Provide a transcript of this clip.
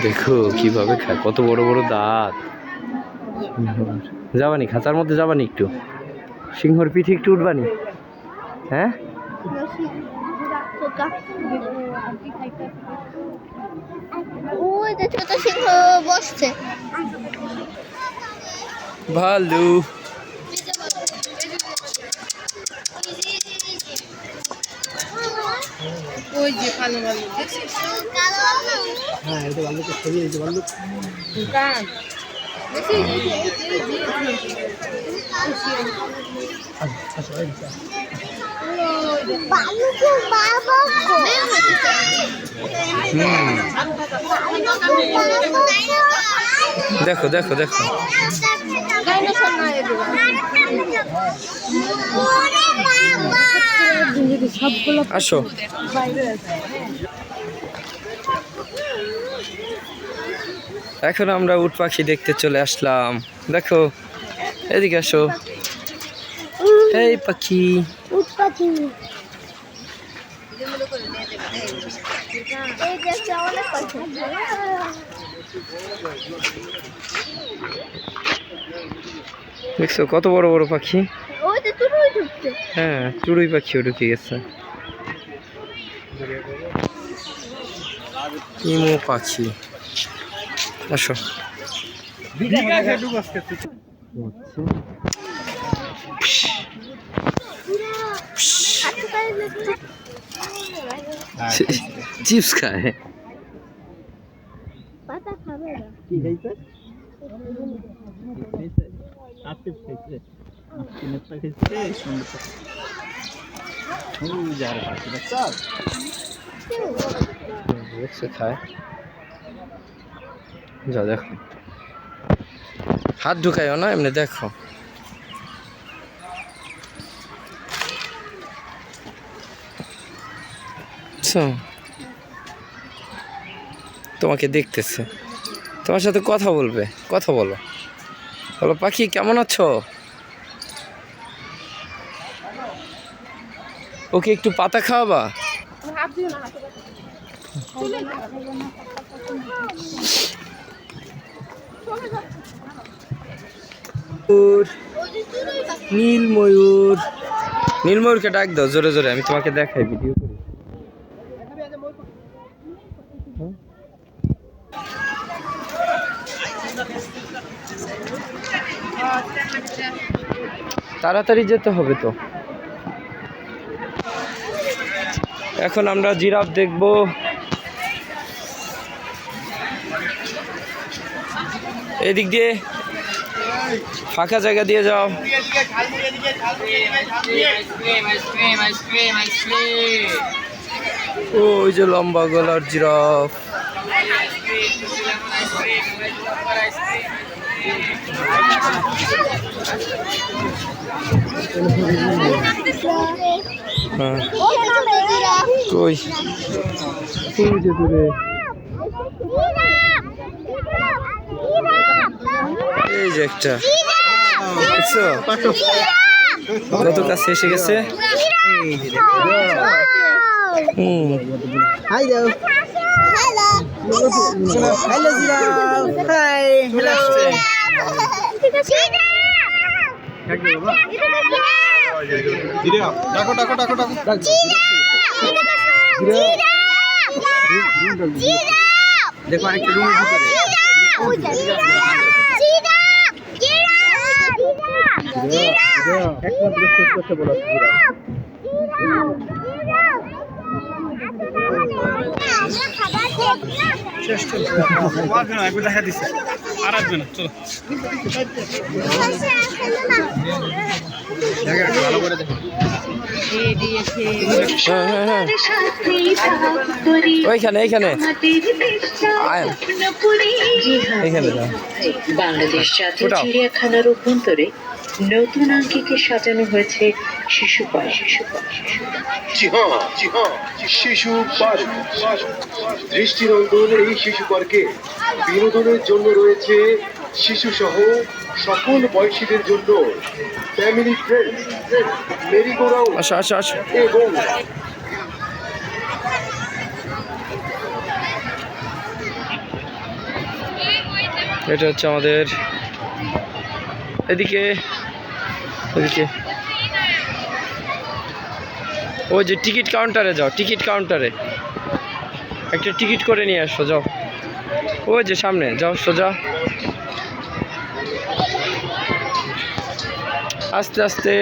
দেখো কিভাবে খায়, কত বড় বড় দাঁত। যাবানি খাঁচার মধ্যে, যাবানি একটু সিংহর পিঠে একটু উঠবানি? হ্যাঁ ছোট সিংহ বসছে। ভালু ওই যে কালো ভাল্লুক দেখছিস? হ্যাঁ এটা ভাল্লুকের ছবি, এই যে ভাল্লুক কান দেখো দেখো দেখো। আসো এখন আমরা উট পাখি দেখতে চলে আসলাম। দেখো এদিকে আসো। এই পাখি, উট পাখি দেখছো কত বড় বড় পাখি? হ্যাঁ চড়ুই পাখিও ঢুকে গেছে। ইমু পাখি, আসো। চিপস খায়। পাতা খাবে না। খায় যা, দেখো হাত ঢুকাইও না, এমনি দেখো। তোমাকে দেখতেছে, তোমার সাথে কথা বলবে, কথা বলো। বলো পাখি কেমন আছো? ওকে একটু পাতা খাওয়াবা? নীল ময়ূর, নীল ময়ূরকে ডাক দাও জোরে জোরে, আমি তোমাকে দেখাই ভিডিও করি। তাড়াতাড়ি যেতে হবে তো। এখন আমরা জিরাফ দেখব। এদিক দিয়ে ফাঁকা জায়গা দিয়ে যাও। ওই যে লম্বা গলার জিরাফ। কই যে দূরে, এই যে একটা দেখছো কত কাছে এসে গেছে। হাই দাও, হ্যালো জিরাফ, হাই হ্যালো। ডাকো ডাকো ডাকো ডাকো। দেখো আরেকটা রুমের ভিতরে। দেখা দিচ্ছে আর আসবে না, চলো ভালো করে দেখো। ওইখানে এইখানে বাংলাদেশ জাতীয় চিড়িয়াখানার অভ্যন্তরে নতুন আঙ্গিকে সাজানো হয়েছে শিশু পার্ক। শিশু পার্ক দৃষ্টিনন্দন এই শিশু পার্কে বিনোদনের জন্য রয়েছে শিশুসহ সকল বয়সীদের জন্য ফ্যামিলি ফ্রেন্ডস, মেরিগোরাউন্ড আসো আসো আসো। এবং এটা হচ্ছে আমাদের এদিকে এদিকে ওই যে টিকিট কাউন্টারে যাও, টিকিট কাউন্টারে একটা টিকিট করে নিয়ে আসো, যাও ওই যে সামনে যাও সোজা, আস্তে আস্তে।